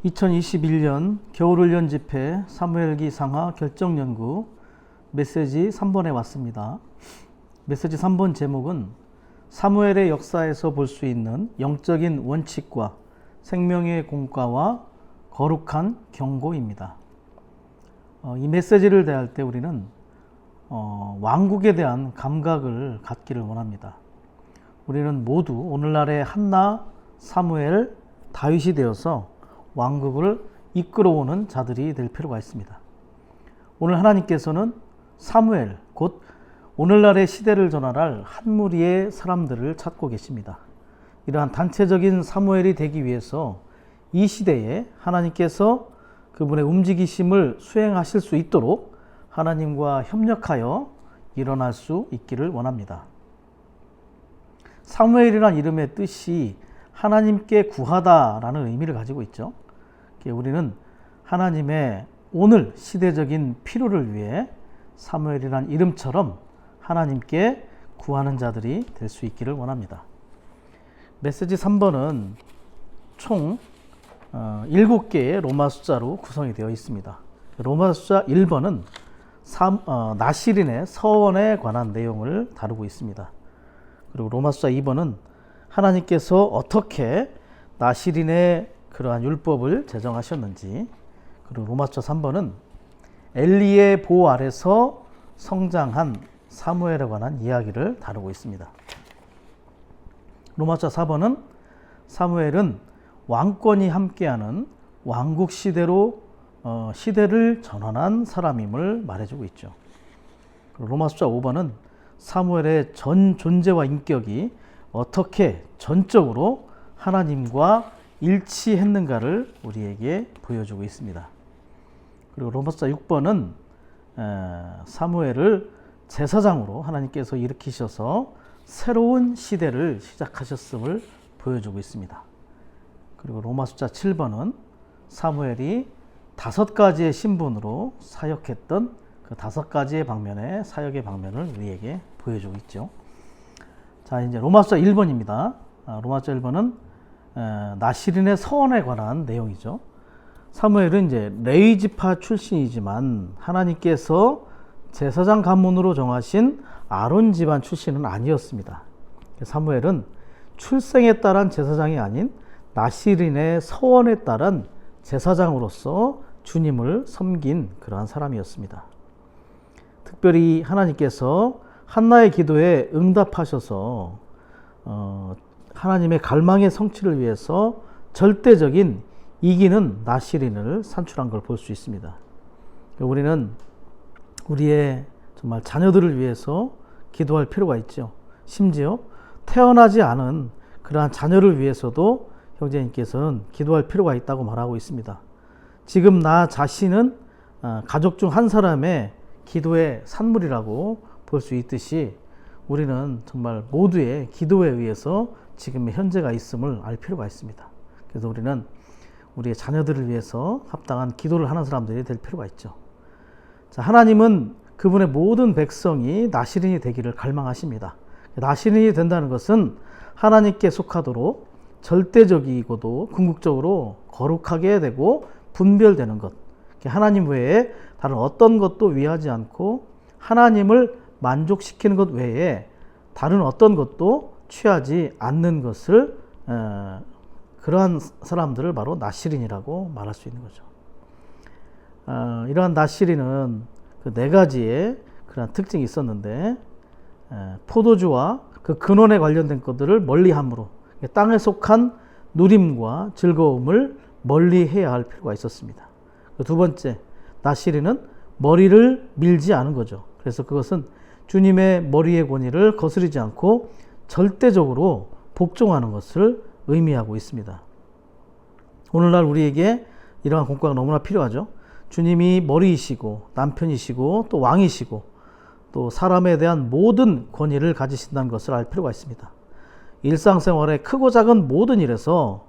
2021년 겨울훈련 집회 사무엘기 상하 결정연구 메시지 3번에 왔습니다. 메시지 3번 제목은 사무엘의 역사에서 볼 수 있는 영적인 원칙과 생명의 공과와 거룩한 경고입니다. 이 메시지를 대할 때 우리는 왕국에 대한 감각을 갖기를 원합니다. 우리는 모두 오늘날의 한나, 사무엘, 다윗이 되어서 왕국을 이끌어오는 자들이 될 필요가 있습니다. 오늘 하나님께서는 사무엘, 곧 오늘날의 시대를 전환할 한 무리의 사람들을 찾고 계십니다. 이러한 단체적인 사무엘이 되기 위해서 이 시대에 하나님께서 그분의 움직이심을 수행하실 수 있도록 하나님과 협력하여 일어날 수 있기를 원합니다. 사무엘이란 이름의 뜻이 하나님께 구하다라는 의미를 가지고 있죠. 우리는 하나님의 오늘 시대적인 필요를 위해 사무엘이란 이름처럼 하나님께 구하는 자들이 될 수 있기를 원합니다. 메시지 3번은 총 7개의 로마 숫자로 구성이 되어 있습니다. 로마 숫자 1번은 나시린의 서원에 관한 내용을 다루고 있습니다. 그리고 로마 숫자 2번은 하나님께서 어떻게 나시린의 그러한 율법을 제정하셨는지, 그리고 로마 숫자 3번은 엘리의 보호 아래서 성장한 사무엘에 관한 이야기를 다루고 있습니다. 로마 숫자 4번은 사무엘은 왕권이 함께하는 왕국 시대로 시대를 전환한 사람임을 말해주고 있죠. 로마 숫자 5번은 사무엘의 전 존재와 인격이 어떻게 전적으로 하나님과 일치했는가를 우리에게 보여주고 있습니다. 그리고 로마 숫자 6번은 사무엘을 제사장으로 하나님께서 일으키셔서 새로운 시대를 시작하셨음을 보여주고 있습니다. 그리고 로마 숫자 7번은 사무엘이 5가지의 신분으로 사역했던 그 5가지의 방면의 사역의 방면을 우리에게 보여주고 있죠. 자, 이제 로마 숫자 1번입니다. 로마 숫자 1번은 나시린의 서원에 관한 내용이죠. 사무엘은 이제 레위 지파 출신이지만 하나님께서 제사장 가문으로 정하신 아론 집안 출신은 아니었습니다. 사무엘은 출생에 따른 제사장이 아닌 나시린의 서원에 따른 제사장으로서 주님을 섬긴 그러한 사람이었습니다. 특별히 하나님께서 한나의 기도에 응답하셔서 하나님의 갈망의 성취를 위해서 절대적인 이기는 나시린을 산출한 걸 볼 수 있습니다. 우리는 우리의 정말 자녀들을 위해서 기도할 필요가 있죠. 심지어 태어나지 않은 그러한 자녀를 위해서도 형제님께서는 기도할 필요가 있다고 말하고 있습니다. 지금 나 자신은 가족 중 한 사람의 기도의 산물이라고 볼 수 있듯이 우리는 정말 모두의 기도에 의해서 지금의 현재가 있음을 알 필요가 있습니다. 그래서 우리는 우리의 자녀들을 위해서 합당한 기도를 하는 사람들이 될 필요가 있죠. 자, 하나님은 그분의 모든 백성이 나시린이 되기를 갈망하십니다. 나시린이 된다는 것은 하나님께 속하도록 절대적이고도 궁극적으로 거룩하게 되고 분별되는 것, 하나님 외에 다른 어떤 것도 위하지 않고 하나님을 만족시키는 것 외에 다른 어떤 것도 취하지 않는 것을 그러한 사람들을 바로 나시린이라고 말할 수 있는 거죠. 이러한 나시린은 그 4가지의 그런 특징이 있었는데, 포도주와 그 근원에 관련된 것들을 멀리함으로 땅에 속한 누림과 즐거움을 멀리해야 할 필요가 있었습니다. 두 번째, 나시린은 머리를 밀지 않은 거죠. 그래서 그것은 주님의 머리의 권위를 거스르지 않고 절대적으로 복종하는 것을 의미하고 있습니다. 오늘날 우리에게 이러한 공과가 너무나 필요하죠. 주님이 머리이시고 남편이시고 또 왕이시고 또 사람에 대한 모든 권위를 가지신다는 것을 알 필요가 있습니다. 일상생활의 크고 작은 모든 일에서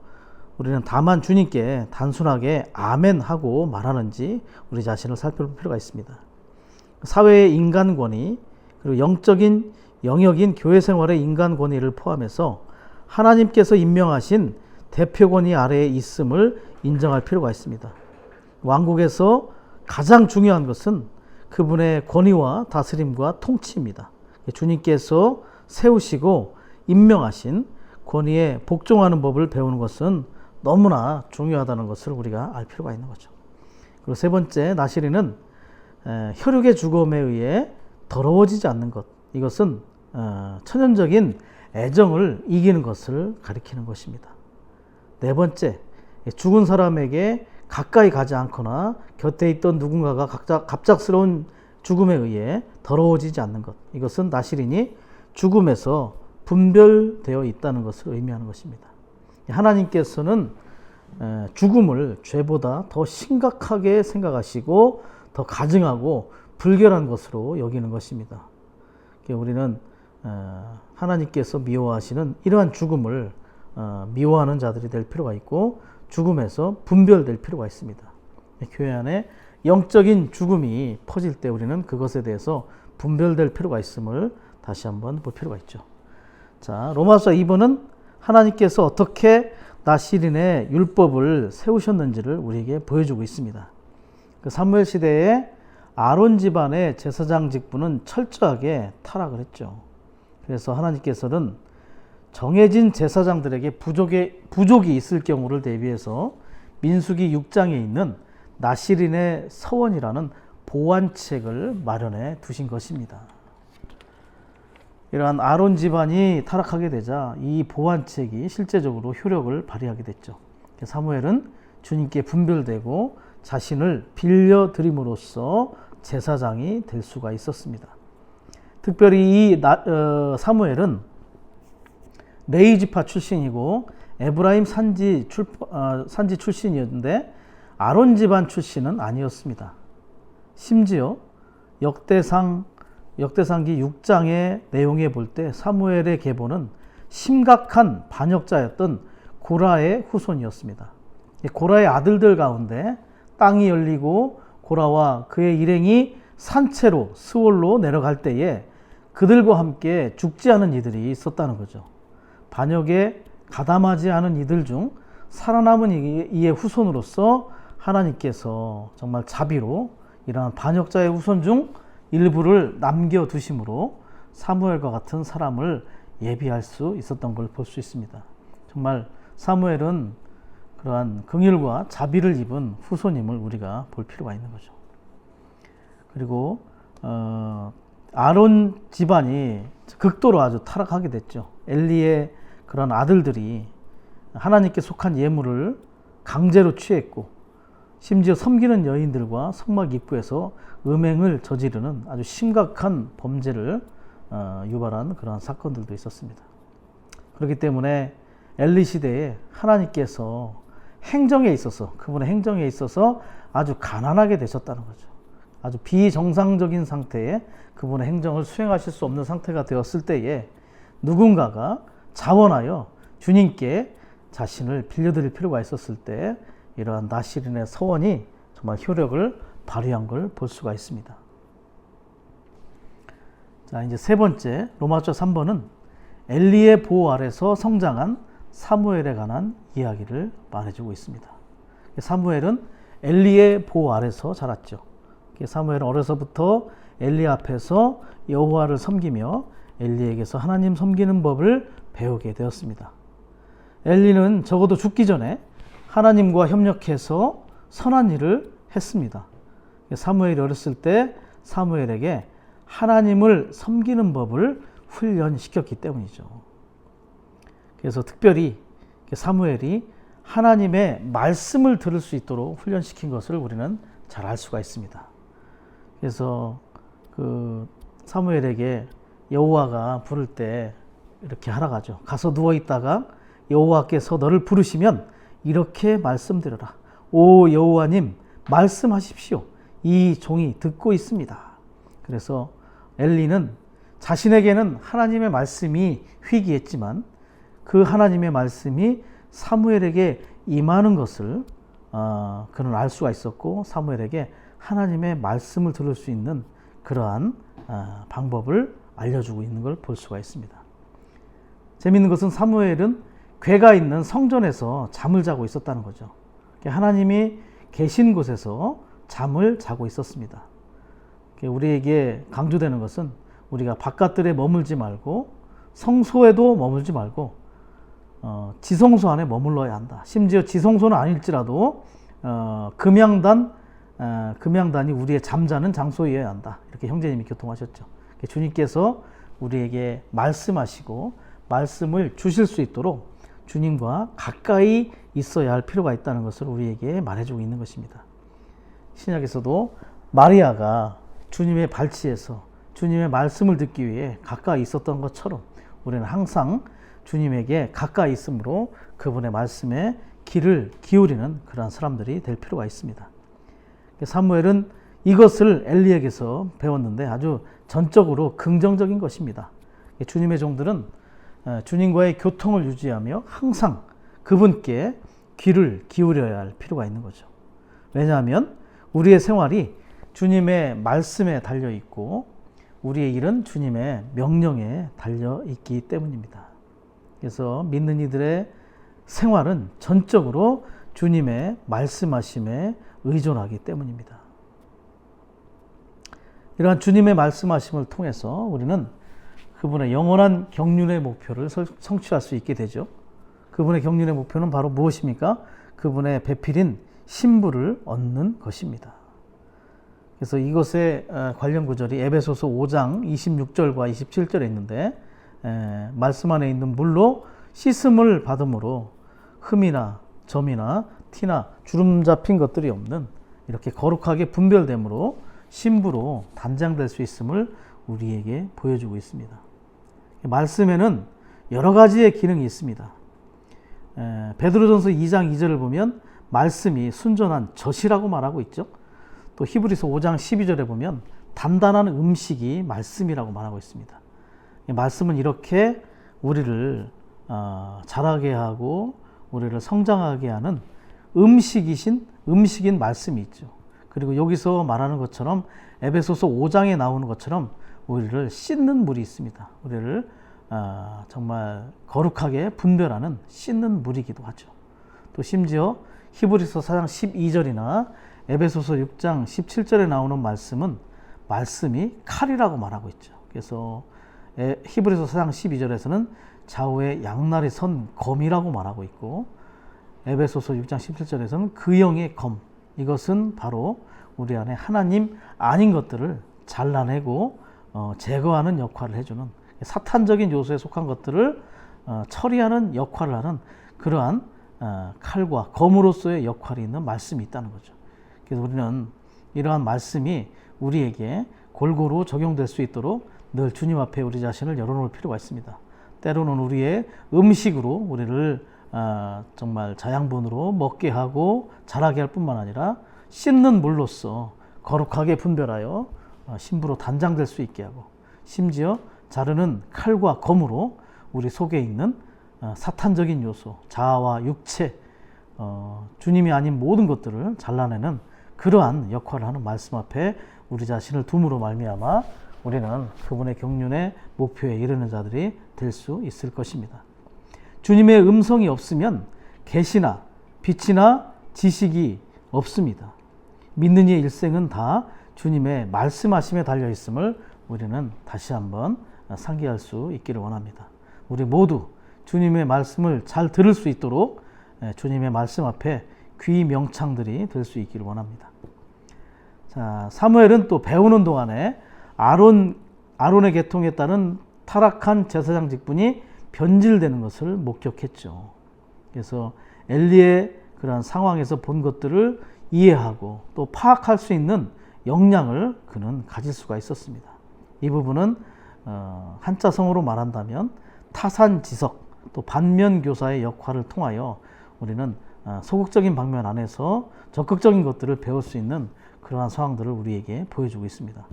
우리는 다만 주님께 단순하게 아멘 하고 말하는지 우리 자신을 살펴볼 필요가 있습니다. 사회의 인간 권위, 그리고 영적인 영역인 교회 생활의 인간 권위를 포함해서 하나님께서 임명하신 대표 권위 아래에 있음을 인정할 필요가 있습니다. 왕국에서 가장 중요한 것은 그분의 권위와 다스림과 통치입니다. 주님께서 세우시고 임명하신 권위에 복종하는 법을 배우는 것은 너무나 중요하다는 것을 우리가 알 필요가 있는 거죠. 그리고 세 번째, 나시린은 혈육의 죽음에 의해 더러워지지 않는 것. 이것은 천연적인 애정을 이기는 것을 가리키는 것입니다. 네 번째, 죽은 사람에게 가까이 가지 않거나 곁에 있던 누군가가 갑작스러운 죽음에 의해 더러워지지 않는 것. 이것은 나시린이 죽음에서 분별되어 있다는 것을 의미하는 것입니다. 하나님께서는 죽음을 죄보다 더 심각하게 생각하시고 더 가증하고 불결한 것으로 여기는 것입니다. 우리는 하나님께서 미워하시는 이러한 죽음을 미워하는 자들이 될 필요가 있고 죽음에서 분별될 필요가 있습니다. 교회 안에 영적인 죽음이 퍼질 때 우리는 그것에 대해서 분별될 필요가 있음을 다시 한번 볼 필요가 있죠. 자, 로마서 2부는 하나님께서 어떻게 나시린의 율법을 세우셨는지를 우리에게 보여주고 있습니다. 그 사무엘 시대에 아론 집안의 제사장 직분은 철저하게 타락을 했죠. 그래서 하나님께서는 정해진 제사장들에게 부족이 있을 경우를 대비해서 민수기 6장에 있는 나시린의 서원이라는 보완책을 마련해 두신 것입니다. 이러한 아론 집안이 타락하게 되자 이 보완책이 실제적으로 효력을 발휘하게 됐죠. 사무엘은 주님께 분별되고 자신을 빌려드림으로써 제사장이 될 수가 있었습니다. 특별히 이 사무엘은 레위 지파 출신이고 에브라임 산지 출신이었는데 아론 집안 출신은 아니었습니다. 심지어 역대상기 6장의 내용에 볼 때 사무엘의 계보는 심각한 반역자였던 고라의 후손이었습니다. 고라의 아들들 가운데 땅이 열리고 고라와 그의 일행이 산채로 스올로 내려갈 때에 그들과 함께 죽지 않은 이들이 있었다는 거죠. 반역에 가담하지 않은 이들 중 살아남은 이의 후손으로서 하나님께서 정말 자비로 이러한 반역자의 후손 중 일부를 남겨두심으로 사무엘과 같은 사람을 예비할 수 있었던 걸 볼 수 있습니다. 정말 사무엘은 그러한 긍휼과 자비를 입은 후손임을 우리가 볼 필요가 있는 거죠. 그리고 아론 집안이 극도로 아주 타락하게 됐죠. 엘리의 그런 아들들이 하나님께 속한 예물을 강제로 취했고 심지어 섬기는 여인들과 성막 입구에서 음행을 저지르는 아주 심각한 범죄를 유발한 그런 사건들도 있었습니다. 그렇기 때문에 엘리 시대에 하나님께서 그분의 행정에 있어서 아주 가난하게 되셨다는 거죠. 아주 비정상적인 상태에 그분의 행정을 수행하실 수 없는 상태가 되었을 때에 누군가가 자원하여 주님께 자신을 빌려드릴 필요가 있었을 때 이러한 나시린의 서원이 정말 효력을 발휘한 걸 볼 수가 있습니다. 자, 이제 세 번째, 로마서 3번은 엘리의 보호 아래서 성장한 사무엘에 관한 이야기를 말해주고 있습니다. 사무엘은 엘리의 보호 아래서 자랐죠. 사무엘은 어려서부터 엘리 앞에서 여호와를 섬기며 엘리에게서 하나님 섬기는 법을 배우게 되었습니다. 엘리는 적어도 죽기 전에 하나님과 협력해서 선한 일을 했습니다. 사무엘이 어렸을 때 사무엘에게 하나님을 섬기는 법을 훈련시켰기 때문이죠. 그래서 특별히 사무엘이 하나님의 말씀을 들을 수 있도록 훈련시킨 것을 우리는 잘 알 수가 있습니다. 그래서 그 사무엘에게 여호와가 부를 때 이렇게 하라고 하죠. 가서 누워 있다가 여호와께서 너를 부르시면 이렇게 말씀드려라. 오 여호와님 말씀하십시오. 이 종이 듣고 있습니다. 그래서 엘리는 자신에게는 하나님의 말씀이 희귀했지만 그 하나님의 말씀이 사무엘에게 임하는 것을 그는 알 수가 있었고 사무엘에게 하나님의 말씀을 들을 수 있는 그러한 방법을 알려주고 있는 걸 볼 수가 있습니다. 재미있는 것은 사무엘은 궤가 있는 성전에서 잠을 자고 있었다는 거죠. 하나님이 계신 곳에서 잠을 자고 있었습니다. 우리에게 강조되는 것은 우리가 바깥들에 머물지 말고 성소에도 머물지 말고 지성소 안에 머물러야 한다. 심지어 지성소는 아닐지라도 금양단이 우리의 잠자는 장소여야 한다. 이렇게 형제님이 교통하셨죠. 주님께서 우리에게 말씀하시고 말씀을 주실 수 있도록 주님과 가까이 있어야 할 필요가 있다는 것을 우리에게 말해주고 있는 것입니다. 신약에서도 마리아가 주님의 발치에서 주님의 말씀을 듣기 위해 가까이 있었던 것처럼 우리는 항상 주님에게 가까이 있으므로 그분의 말씀에 귀를 기울이는 그러한 사람들이 될 필요가 있습니다. 사무엘은 이것을 엘리에게서 배웠는데 아주 전적으로 긍정적인 것입니다. 주님의 종들은 주님과의 교통을 유지하며 항상 그분께 귀를 기울여야 할 필요가 있는 거죠. 왜냐하면 우리의 생활이 주님의 말씀에 달려 있고 우리의 일은 주님의 명령에 달려 있기 때문입니다. 그래서 믿는 이들의 생활은 전적으로 주님의 말씀하심에 의존하기 때문입니다. 이러한 주님의 말씀하심을 통해서 우리는 그분의 영원한 경륜의 목표를 성취할 수 있게 되죠. 그분의 경륜의 목표는 바로 무엇입니까? 그분의 배필인 신부를 얻는 것입니다. 그래서 이것에 관련 구절이 에베소서 5장 26절과 27절에 있는데 말씀 안에 있는 물로 씻음을 받음으로 흠이나 점이나 티나 주름 잡힌 것들이 없는 이렇게 거룩하게 분별됨으로 신부로 단장될 수 있음을 우리에게 보여주고 있습니다. 말씀에는 여러 가지의 기능이 있습니다. 베드로전서 2장 2절을 보면 말씀이 순전한 젖이라고 말하고 있죠. 또 히브리서 5장 12절에 보면 단단한 음식이 말씀이라고 말하고 있습니다. 말씀은 이렇게 우리를 자라게 하고 우리를 성장하게 하는 음식인 말씀이 있죠. 그리고 여기서 말하는 것처럼 에베소서 5장에 나오는 것처럼 우리를 씻는 물이 있습니다. 우리를 정말 거룩하게 분별하는 씻는 물이기도 하죠. 또 심지어 히브리서 4장 12절이나 에베소서 6장 17절에 나오는 말씀이 칼이라고 말하고 있죠. 그래서 히브리서 4장 12절에서는 좌우에 양날이 선 검이라고 말하고 있고 에베소서 6장 17절에서는 그 영의 검, 이것은 바로 우리 안에 하나님 아닌 것들을 잘라내고 제거하는 역할을 해주는 사탄적인 요소에 속한 것들을 처리하는 역할을 하는 그러한 칼과 검으로서의 역할이 있는 말씀이 있다는 거죠. 그래서 우리는 이러한 말씀이 우리에게 골고루 적용될 수 있도록 늘 주님 앞에 우리 자신을 열어놓을 필요가 있습니다. 때로는 우리의 음식으로 우리를 정말 자양분으로 먹게 하고 자라게 할 뿐만 아니라 씻는 물로서 거룩하게 분별하여 신부로 단장될 수 있게 하고 심지어 자르는 칼과 검으로 우리 속에 있는 사탄적인 요소, 자아와 육체, 주님이 아닌 모든 것들을 잘라내는 그러한 역할을 하는 말씀 앞에 우리 자신을 둠으로 말미암아 우리는 그분의 경륜의 목표에 이르는 자들이 될 수 있을 것입니다. 주님의 음성이 없으면 계시나 빛이나 지식이 없습니다. 믿는 이의 일생은 다 주님의 말씀하심에 달려 있음을 우리는 다시 한번 상기할 수 있기를 원합니다. 우리 모두 주님의 말씀을 잘 들을 수 있도록 주님의 말씀 앞에 귀 명창들이 될 수 있기를 원합니다. 자, 사무엘은 또 배우는 동안에 아론의 계통에 따른 타락한 제사장 직분이 변질되는 것을 목격했죠. 그래서 엘리의 그러한 상황에서 본 것들을 이해하고 또 파악할 수 있는 역량을 그는 가질 수가 있었습니다. 이 부분은 한자성어로 말한다면 타산지석 또 반면교사의 역할을 통하여 우리는 소극적인 방면 안에서 적극적인 것들을 배울 수 있는 그러한 상황들을 우리에게 보여주고 있습니다.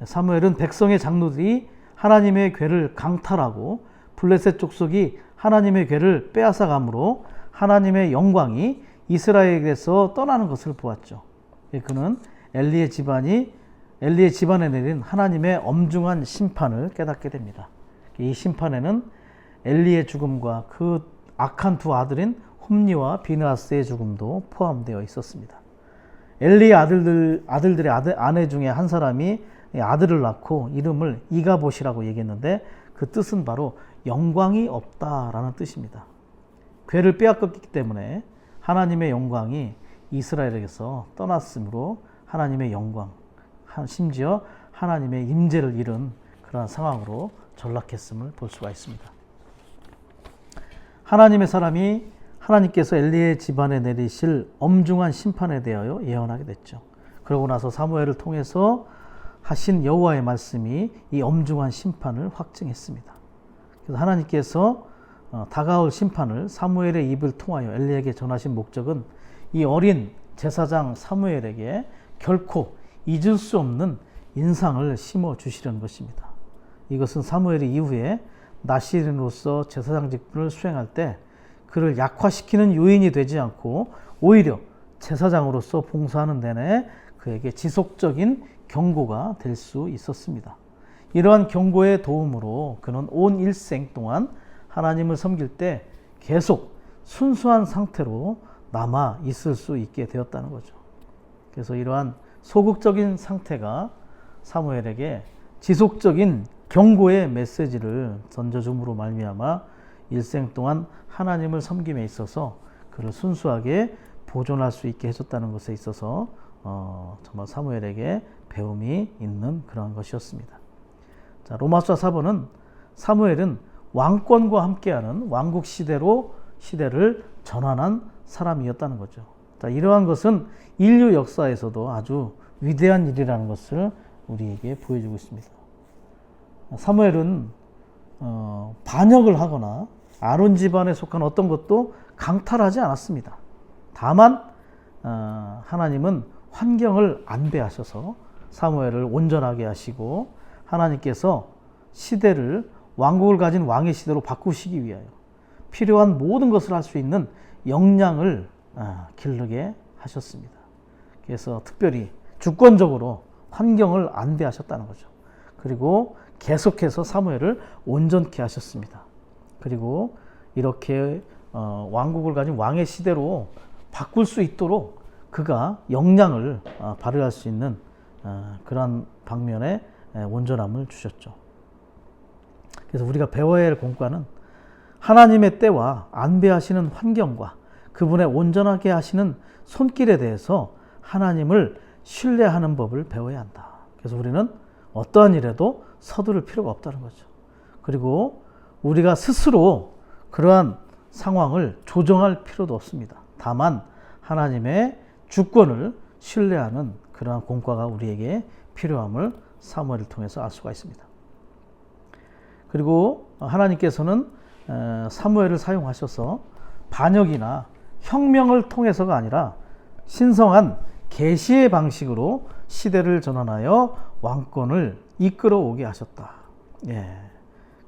사무엘은 백성의 장로들이 하나님의 궤를 강탈하고 블레셋 족속이 하나님의 궤를 빼앗아감으로 하나님의 영광이 이스라엘에게서 떠나는 것을 보았죠. 그는 엘리의 집안에 내린 하나님의 엄중한 심판을 깨닫게 됩니다. 이 심판에는 엘리의 죽음과 그 악한 두 아들인 홈리와 비느하스의 죽음도 포함되어 있었습니다. 엘리의 아들들의 아내 중에 한 사람이 아들을 낳고 이름을 이가봇이라고 얘기했는데 그 뜻은 바로 영광이 없다라는 뜻입니다. 괴를 빼앗겼기 때문에 하나님의 영광이 이스라엘에게서 떠났으므로 하나님의 영광, 심지어 하나님의 임재를 잃은 그러한 상황으로 전락했음을 볼 수가 있습니다. 하나님의 사람이 하나님께서 엘리의 집안에 내리실 엄중한 심판에 대하여 예언하게 됐죠. 그러고 나서 사무엘을 통해서 하신 여호와의 말씀이 이 엄중한 심판을 확증했습니다. 그래서 하나님께서 다가올 심판을 사무엘의 입을 통하여 엘리에게 전하신 목적은 이 어린 제사장 사무엘에게 결코 잊을 수 없는 인상을 심어 주시려는 것입니다. 이것은 사무엘이 이후에 나시린으로서 제사장 직분을 수행할 때 그를 약화시키는 요인이 되지 않고 오히려 제사장으로서 봉사하는 내내 그에게 지속적인 경고가 될 수 있었습니다. 이러한 경고의 도움으로 그는 온 일생 동안 하나님을 섬길 때 계속 순수한 상태로 남아 있을 수 있게 되었다는 거죠. 그래서 이러한 소극적인 상태가 사무엘에게 지속적인 경고의 메시지를 던져줌으로 말미암아 일생 동안 하나님을 섬김에 있어서 그를 순수하게 보존할 수 있게 해줬다는 것에 있어서 정말 사무엘에게 배움이 있는 그러한 것이었습니다. 자, 로마서 4번은 사무엘은 왕권과 함께하는 왕국 시대를 전환한 사람이었다는 거죠. 자, 이러한 것은 인류 역사에서도 아주 위대한 일이라는 것을 우리에게 보여주고 있습니다. 사무엘은 반역을 하거나 아론 집안에 속한 어떤 것도 강탈하지 않았습니다. 다만 하나님은 환경을 안배하셔서 사무엘을 온전하게 하시고 하나님께서 시대를 왕국을 가진 왕의 시대로 바꾸시기 위하여 필요한 모든 것을 할 수 있는 역량을 기르게 하셨습니다. 그래서 특별히 주권적으로 환경을 안배하셨다는 거죠. 그리고 계속해서 사무엘을 온전케 하셨습니다. 그리고 이렇게 왕국을 가진 왕의 시대로 바꿀 수 있도록 그가 역량을 발휘할 수 있는 그러한 방면에 온전함을 주셨죠. 그래서 우리가 배워야 할 공과는 하나님의 때와 안배하시는 환경과 그분의 온전하게 하시는 손길에 대해서 하나님을 신뢰하는 법을 배워야 한다. 그래서 우리는 어떠한 일에도 서두를 필요가 없다는 거죠. 그리고 우리가 스스로 그러한 상황을 조정할 필요도 없습니다. 다만 하나님의 주권을 신뢰하는 그러한 공과가 우리에게 필요함을 사무엘을 통해서 알 수가 있습니다. 그리고 하나님께서는 사무엘을 사용하셔서 반역이나 혁명을 통해서가 아니라 신성한 계시의 방식으로 시대를 전환하여 왕권을 이끌어 오게 하셨다.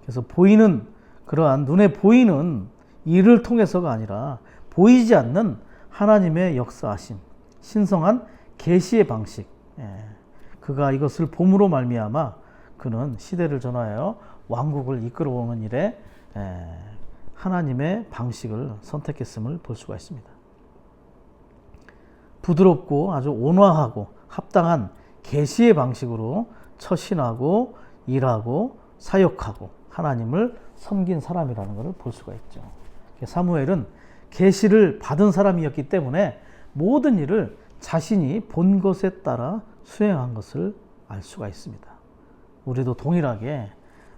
그래서 보이는 그러한 눈에 보이는 일을 통해서가 아니라 보이지 않는 하나님의 역사하심, 신성한 계시의 방식. 그가 이것을 봄으로 말미암아 그는 시대를 전하여 왕국을 이끌어오는 일에 하나님의 방식을 선택했음을 볼 수가 있습니다. 부드럽고 아주 온화하고 합당한 계시의 방식으로 처신하고 일하고 사역하고 하나님을 섬긴 사람이라는 것을 볼 수가 있죠. 사무엘은 계시를 받은 사람이었기 때문에 모든 일을 자신이 본 것에 따라 수행한 것을 알 수가 있습니다. 우리도 동일하게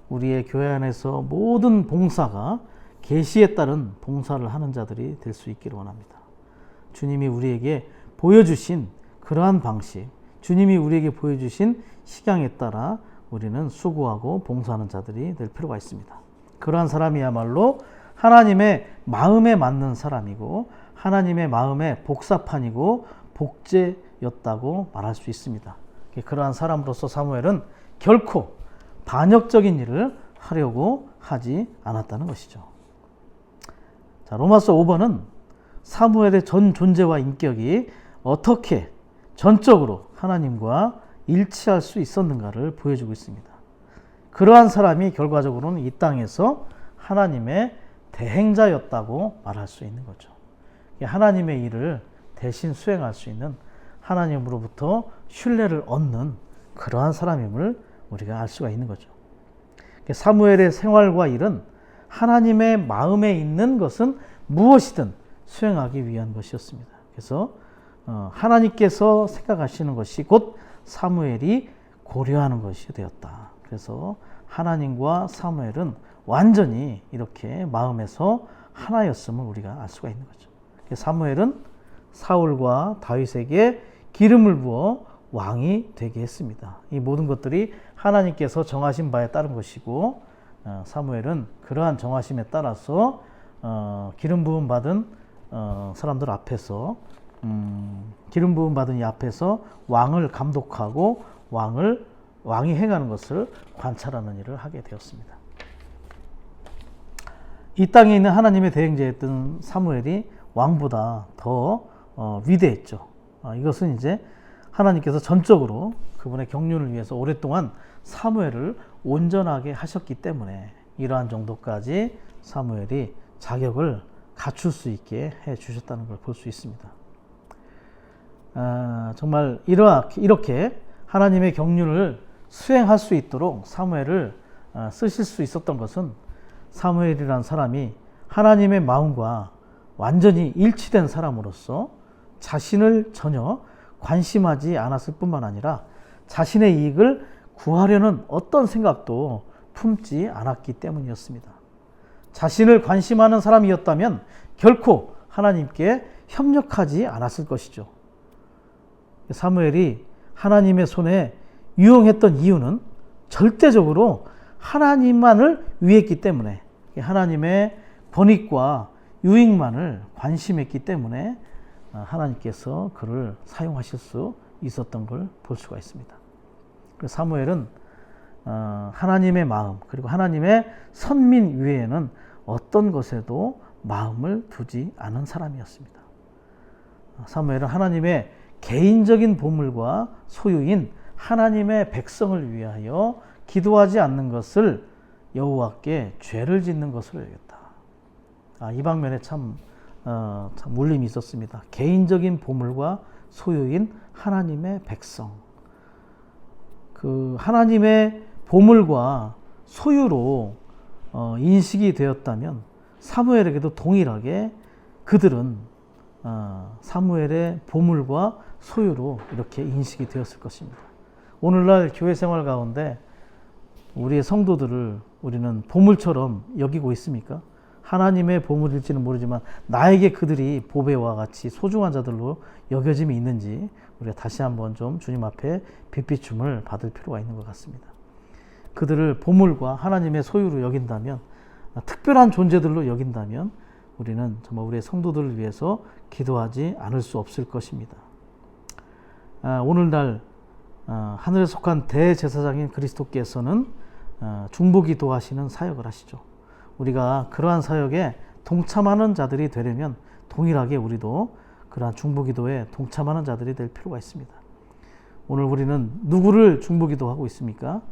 우리의 교회 안에서 모든 봉사가 계시에 따른 봉사를 하는 자들이 될 수 있기를 원합니다. 주님이 우리에게 보여주신 그러한 방식, 주님이 우리에게 보여주신 식양에 따라 우리는 수고하고 봉사하는 자들이 될 필요가 있습니다. 그러한 사람이야말로 하나님의 마음에 맞는 사람이고 하나님의 마음에 복사판이고 복제였다고 말할 수 있습니다. 그러한 사람으로서 사무엘은 결코 반역적인 일을 하려고 하지 않았다는 것이죠. 자, 로마서 5번은 사무엘의 전 존재와 인격이 어떻게 전적으로 하나님과 일치할 수 있었는가를 보여주고 있습니다. 그러한 사람이 결과적으로는 이 땅에서 하나님의 대행자였다고 말할 수 있는 거죠. 하나님의 일을 대신 수행할 수 있는, 하나님으로부터 신뢰를 얻는 그러한 사람임을 우리가 알 수가 있는 거죠. 사무엘의 생활과 일은 하나님의 마음에 있는 것은 무엇이든 수행하기 위한 것이었습니다. 그래서 하나님께서 생각하시는 것이 곧 사무엘이 고려하는 것이 되었다. 그래서 하나님과 사무엘은 완전히 이렇게 마음에서 하나였음을 우리가 알 수가 있는 거죠. 사무엘은 사울과 다윗에게 기름을 부어 왕이 되게 했습니다. 이 모든 것들이 하나님께서 정하신 바에 따른 것이고, 사무엘은 그러한 정하심에 따라서 기름 부음 받은 사람들 앞에서 기름 부음 받은 이 앞에서 왕을 감독하고 왕이 행하는 것을 관찰하는 일을 하게 되었습니다. 이 땅에 있는 하나님의 대행자였던 사무엘이 왕보다 더 위대했죠. 이것은 이제 하나님께서 전적으로 그분의 경륜을 위해서 오랫동안 사무엘을 온전하게 하셨기 때문에 이러한 정도까지 사무엘이 자격을 갖출 수 있게 해 주셨다는 걸 볼 수 있습니다. 정말 이렇게 하나님의 경륜을 수행할 수 있도록 사무엘을 쓰실 수 있었던 것은 사무엘이라는 사람이 하나님의 마음과 완전히 일치된 사람으로서 자신을 전혀 관심하지 않았을 뿐만 아니라 자신의 이익을 구하려는 어떤 생각도 품지 않았기 때문이었습니다. 자신을 관심하는 사람이었다면 결코 하나님께 협력하지 않았을 것이죠. 사무엘이 하나님의 손에 유용했던 이유는 절대적으로 하나님만을 위했기 때문에, 하나님의 권익과 유익만을 관심했기 때문에 하나님께서 그를 사용하실 수 있었던 걸 볼 수가 있습니다. 사무엘은 하나님의 마음, 그리고 하나님의 선민 위에는 어떤 것에도 마음을 두지 않은 사람이었습니다. 사무엘은 하나님의 개인적인 보물과 소유인 하나님의 백성을 위하여 기도하지 않는 것을 여호와께 죄를 짓는 것으로 여겼다. 이 방면에 참 울림이 있었습니다. 개인적인 보물과 소유인 하나님의 백성. 그 하나님의 보물과 소유로 인식이 되었다면 사무엘에게도 동일하게 그들은 사무엘의 보물과 소유로 이렇게 인식이 되었을 것입니다. 오늘날 교회 생활 가운데 우리의 성도들을 우리는 보물처럼 여기고 있습니까? 하나님의 보물일지는 모르지만 나에게 그들이 보배와 같이 소중한 자들로 여겨짐이 있는지 우리가 다시 한번 좀 주님 앞에 빛비춤을 받을 필요가 있는 것 같습니다. 그들을 보물과 하나님의 소유로 여긴다면, 특별한 존재들로 여긴다면 우리는 정말 우리의 성도들을 위해서 기도하지 않을 수 없을 것입니다. 오늘날 하늘에 속한 대제사장인 그리스도께서는 중보기도 하시는 사역을 하시죠. 우리가 그러한 사역에 동참하는 자들이 되려면 동일하게 우리도 그러한 중보기도에 동참하는 자들이 될 필요가 있습니다. 오늘 우리는 누구를 중보기도하고 있습니까?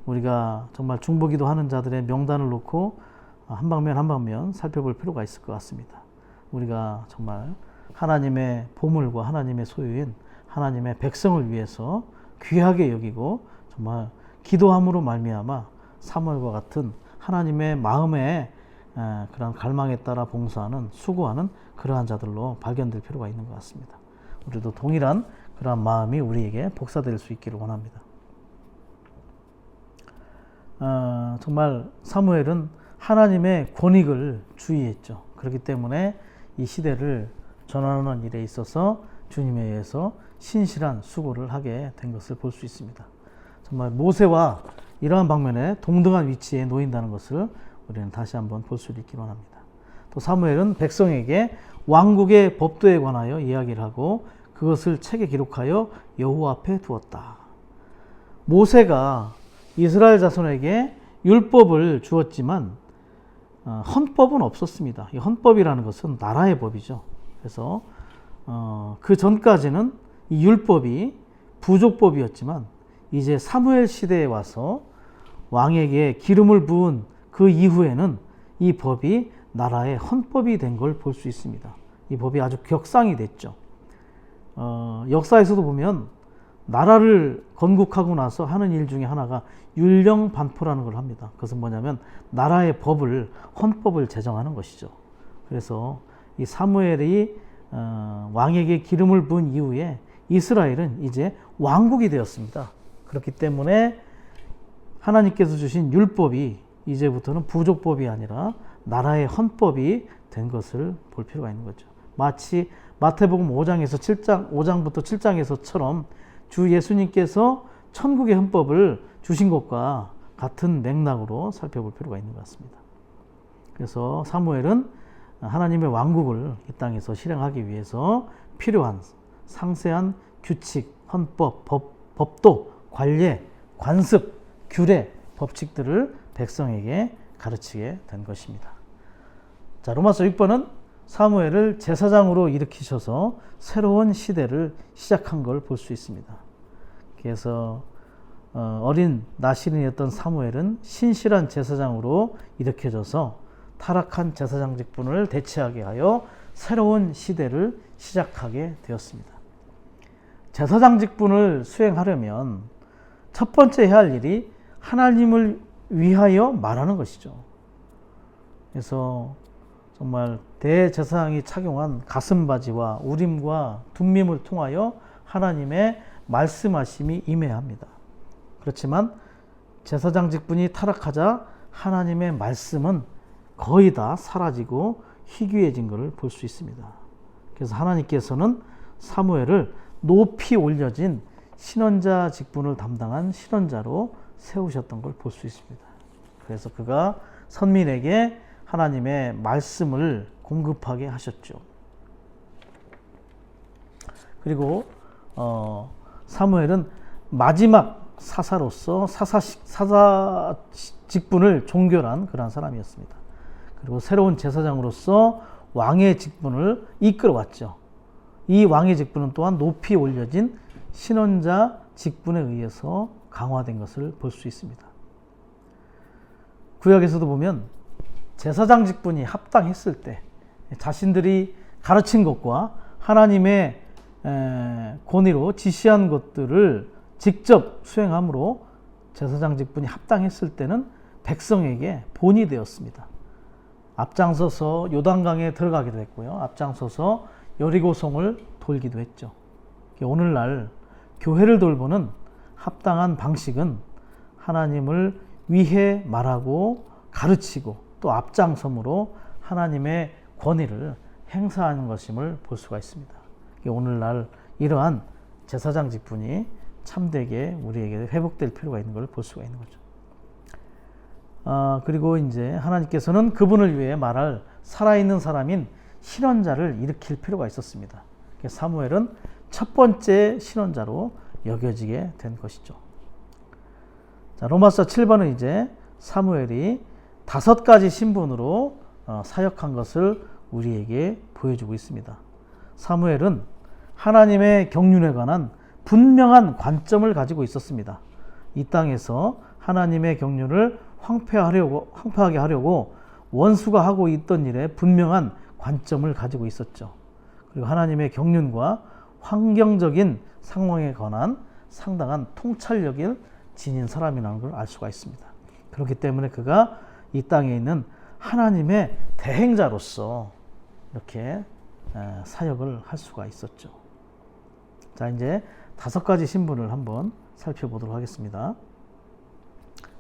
우리가 정말 중보기도하는 자들의 명단을 놓고 한 방면 한 방면 살펴볼 필요가 있을 것 같습니다. 우리가 정말 하나님의 보물과 하나님의 소유인 하나님의 백성을 위해서 귀하게 여기고 정말 기도함으로 말미암아 사무엘과 같은 하나님의 마음에 그런 갈망에 따라 봉사하는, 수고하는 그러한 자들로 발견될 필요가 있는 것 같습니다. 우리도 동일한 그러한 마음이 우리에게 복사될 수 있기를 원합니다. 정말 사무엘은 하나님의 권익을 주의했죠. 그렇기 때문에 이 시대를 전환하는 일에 있어서 주님에 의해서 신실한 수고를 하게 된 것을 볼 수 있습니다. 정말 모세와 이러한 방면에 동등한 위치에 놓인다는 것을 우리는 다시 한번 볼 수 있기를 원합니다. 또 사무엘은 백성에게 왕국의 법도에 관하여 이야기를 하고 그것을 책에 기록하여 여호와 앞에 두었다. 모세가 이스라엘 자손에게 율법을 주었지만 헌법은 없었습니다. 이 헌법이라는 것은 나라의 법이죠. 그래서 그 전까지는 이 율법이 부족법이었지만 이제 사무엘 시대에 와서 왕에게 기름을 부은 그 이후에는 이 법이 나라의 헌법이 된 걸 볼 수 있습니다. 이 법이 아주 격상이 됐죠. 역사에서도 보면 나라를 건국하고 나서 하는 일 중에 하나가 율령 반포라는 걸 합니다. 그것은 뭐냐면 나라의 법을, 헌법을 제정하는 것이죠. 그래서 이 사무엘이 왕에게 기름을 부은 이후에 이스라엘은 이제 왕국이 되었습니다. 그렇기 때문에 하나님께서 주신 율법이 이제부터는 부족법이 아니라 나라의 헌법이 된 것을 볼 필요가 있는 거죠. 마치 마태복음 5장부터 7장에서처럼 주 예수님께서 천국의 헌법을 주신 것과 같은 맥락으로 살펴볼 필요가 있는 것 같습니다. 그래서 사무엘은 하나님의 왕국을 이 땅에서 실행하기 위해서 필요한 상세한 규칙, 헌법, 법도, 관례, 관습, 규례, 법칙들을 백성에게 가르치게 된 것입니다. 자, 로마서 6번은 사무엘을 제사장으로 일으키셔서 새로운 시대를 시작한 걸 볼 수 있습니다. 그래서 어린 나시린이었던 사무엘은 신실한 제사장으로 일으켜져서 타락한 제사장 직분을 대체하게 하여 새로운 시대를 시작하게 되었습니다. 제사장 직분을 수행하려면 첫 번째 해야 할 일이 하나님을 위하여 말하는 것이죠. 그래서 정말 대제사장이 착용한 가슴바지와 우림과 둠밈을 통하여 하나님의 말씀하심이 임해야 합니다. 그렇지만 제사장 직분이 타락하자 하나님의 말씀은 거의 다 사라지고 희귀해진 것을 볼 수 있습니다. 그래서 하나님께서는 사무엘을 높이 올려진 신원자 직분을 담당한 신원자로 세우셨던 걸 볼 수 있습니다. 그래서 그가 선민에게 하나님의 말씀을 공급하게 하셨죠. 그리고 사무엘은 마지막 사사로서 사사 직분을 종결한 그런 사람이었습니다. 그리고 새로운 제사장으로서 왕의 직분을 이끌어왔죠. 이 왕의 직분은 또한 높이 올려진 신원자 직분에 의해서 강화된 것을 볼 수 있습니다. 구약에서도 보면 제사장 직분이 합당했을 때 자신들이 가르친 것과 하나님의 권위로 지시한 것들을 직접 수행함으로 제사장 직분이 합당했을 때는 백성에게 본이 되었습니다. 앞장서서 요단강에 들어가기도 했고요. 앞장서서 여리고성을 돌기도 했죠. 오늘날 교회를 돌보는 합당한 방식은 하나님을 위해 말하고 가르치고 또 앞장섬으로 하나님의 권위를 행사하는 것임을 볼 수가 있습니다. 오늘날 이러한 제사장 직분이 참되게 우리에게 회복될 필요가 있는 걸 볼 수가 있는 거죠. 그리고 이제 하나님께서는 그분을 위해 말할 살아있는 사람인 신원자를 일으킬 필요가 있었습니다. 사무엘은 첫 번째 신원자로 여겨지게 된 것이죠. 자, 로마서 7번은 이제 사무엘이 5가지 신분으로 사역한 것을 우리에게 보여주고 있습니다. 사무엘은 하나님의 경륜에 관한 분명한 관점을 가지고 있었습니다. 이 땅에서 하나님의 경륜을 황폐하게 하려고 원수가 하고 있던 일에 분명한 관점을 가지고 있었죠. 그리고 하나님의 경륜과 환경적인 상황에 관한 상당한 통찰력을 지닌 사람이라는 걸 알 수가 있습니다. 그렇기 때문에 그가 이 땅에 있는 하나님의 대행자로서 이렇게 사역을 할 수가 있었죠. 자, 이제 5가지 신분을 한번 살펴보도록 하겠습니다.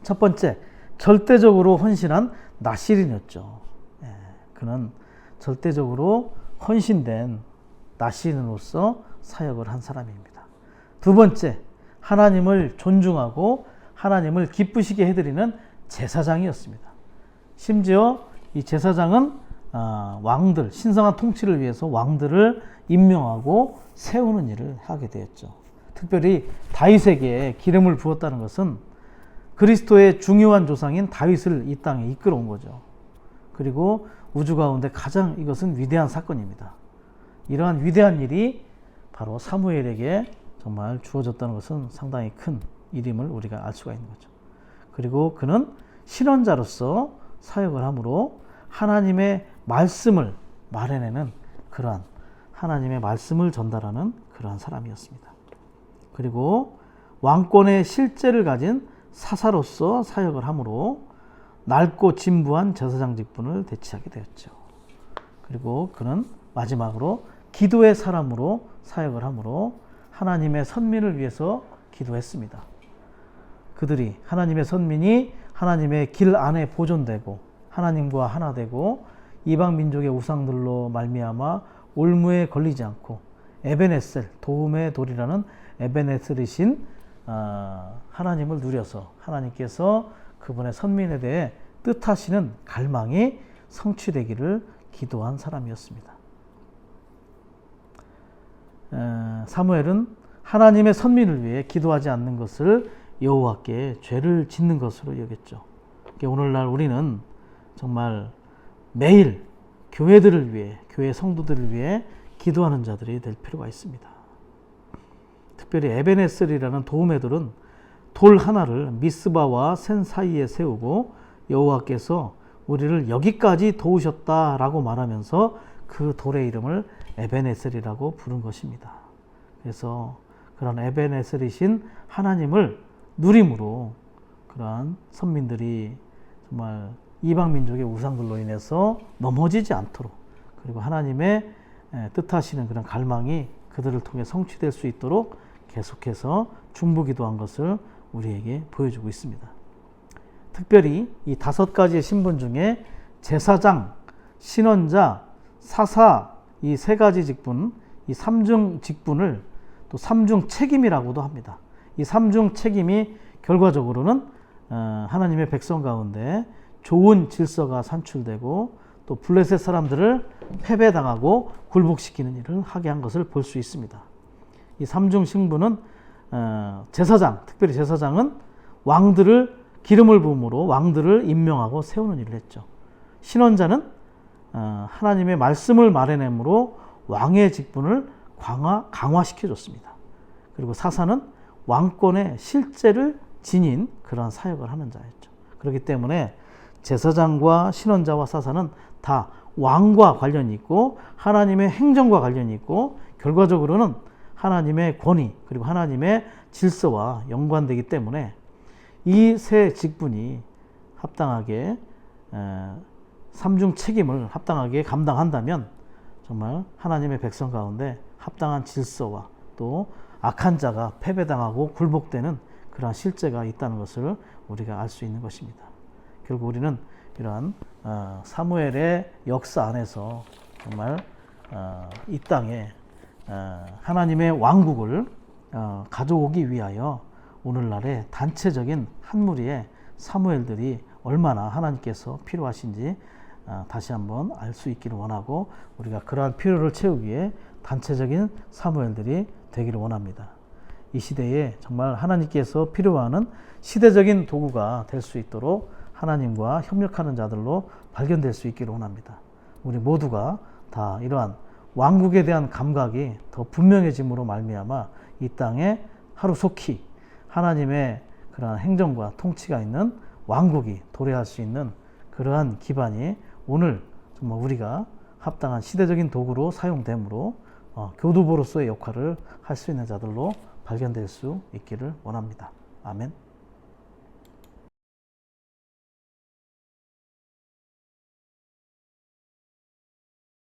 첫 번째, 절대적으로 헌신한 나시린이었죠. 그는 절대적으로 헌신된 나시린으로서 사역을 한 사람입니다. 두 번째, 하나님을 존중하고 하나님을 기쁘시게 해드리는 제사장이었습니다. 심지어 이 제사장은 왕들, 신성한 통치를 위해서 왕들을 임명하고 세우는 일을 하게 되었죠. 특별히 다윗에게 기름을 부었다는 것은 그리스도의 중요한 조상인 다윗을 이 땅에 이끌어 온 거죠. 그리고 우주 가운데 가장 이것은 위대한 사건입니다. 이러한 위대한 일이 바로 사무엘에게 정말 주어졌다는 것은 상당히 큰 일임을 우리가 알 수가 있는 거죠. 그리고 그는 신원자로서 사역을 함으로 하나님의 말씀을 말해내는 그러한 하나님의 말씀을 전달하는 그러한 사람이었습니다. 그리고 왕권의 실제를 가진 사사로서 사역을 함으로 낡고 진부한 제사장 직분을 대체하게 되었죠. 그리고 그는 마지막으로 기도의 사람으로 사역을 함으로 하나님의 선민을 위해서 기도했습니다. 그들이 하나님의 선민이 하나님의 길 안에 보존되고 하나님과 하나 되고 이방 민족의 우상들로 말미암아 올무에 걸리지 않고 에베네셀, 도움의 돌이라는 에베네셀이신 하나님을 누려서 하나님께서 그분의 선민에 대해 뜻하시는 갈망이 성취되기를 기도한 사람이었습니다. 사무엘은 하나님의 선민을 위해 기도하지 않는 것을 여호와께 죄를 짓는 것으로 여겼죠. 오늘날 우리는 정말 매일 교회들을 위해, 교회 성도들을 위해 기도하는 자들이 될 필요가 있습니다. 특별히 에베네셀이라는 도움의 돌은 돌 하나를 미스바와 센 사이에 세우고 여호와께서 우리를 여기까지 도우셨다라고 말하면서 그 돌의 이름을 에베네셀이라고 부른 것입니다. 그래서 그런 에베네셀이신 하나님을 누림으로 그러한 선민들이 정말 이방 민족의 우상들로 인해서 넘어지지 않도록, 그리고 하나님의 뜻하시는 그런 갈망이 그들을 통해 성취될 수 있도록 계속해서 중보기도한 것을 우리에게 보여주고 있습니다. 특별히 이 5가지의 신분 중에 제사장, 신원자, 사사, 이 3가지 직분, 이 3중 직분을 또 3중 책임이라고도 합니다. 이 3중 책임이 결과적으로는 하나님의 백성 가운데 좋은 질서가 산출되고 또 블레셋 사람들을 패배당하고 굴복시키는 일을 하게 한 것을 볼 수 있습니다. 이 3중 신분은 제사장, 특별히 제사장은 왕들을 기름을 부음으로 왕들을 임명하고 세우는 일을 했죠. 신원자는 하나님의 말씀을 말해내므로 왕의 직분을 강화시켜줬습니다. 그리고 사사는 왕권의 실제를 지닌 그러한 사역을 하는 자였죠. 그렇기 때문에 제사장과 신원자와 사사는 다 왕과 관련이 있고 하나님의 행정과 관련이 있고 결과적으로는 하나님의 권위 그리고 하나님의 질서와 연관되기 때문에 이 세 직분이 합당하게 3중 책임을 합당하게 감당한다면 정말 하나님의 백성 가운데 합당한 질서와 또 악한 자가 패배당하고 굴복되는 그러한 실제가 있다는 것을 우리가 알 수 있는 것입니다. 결국 우리는 이러한 사무엘의 역사 안에서 정말 이 땅에 하나님의 왕국을 가져오기 위하여 오늘날의 단체적인 한 무리의 사무엘들이 얼마나 하나님께서 필요하신지 다시 한번 알 수 있기를 원하고 우리가 그러한 필요를 채우기 위해 단체적인 사무엘들이 되기를 원합니다. 이 시대에 정말 하나님께서 필요하는 시대적인 도구가 될 수 있도록 하나님과 협력하는 자들로 발견될 수 있기를 원합니다. 우리 모두가 다 이러한 왕국에 대한 감각이 더 분명해짐으로 말미암아 이 땅에 하루속히 하나님의 그러한 행정과 통치가 있는 왕국이 도래할 수 있는 그러한 기반이 오늘 정말 우리가 합당한 시대적인 도구로 사용됨으로 교두보로서의 역할을 할 수 있는 자들로 발견될 수 있기를 원합니다. 아멘.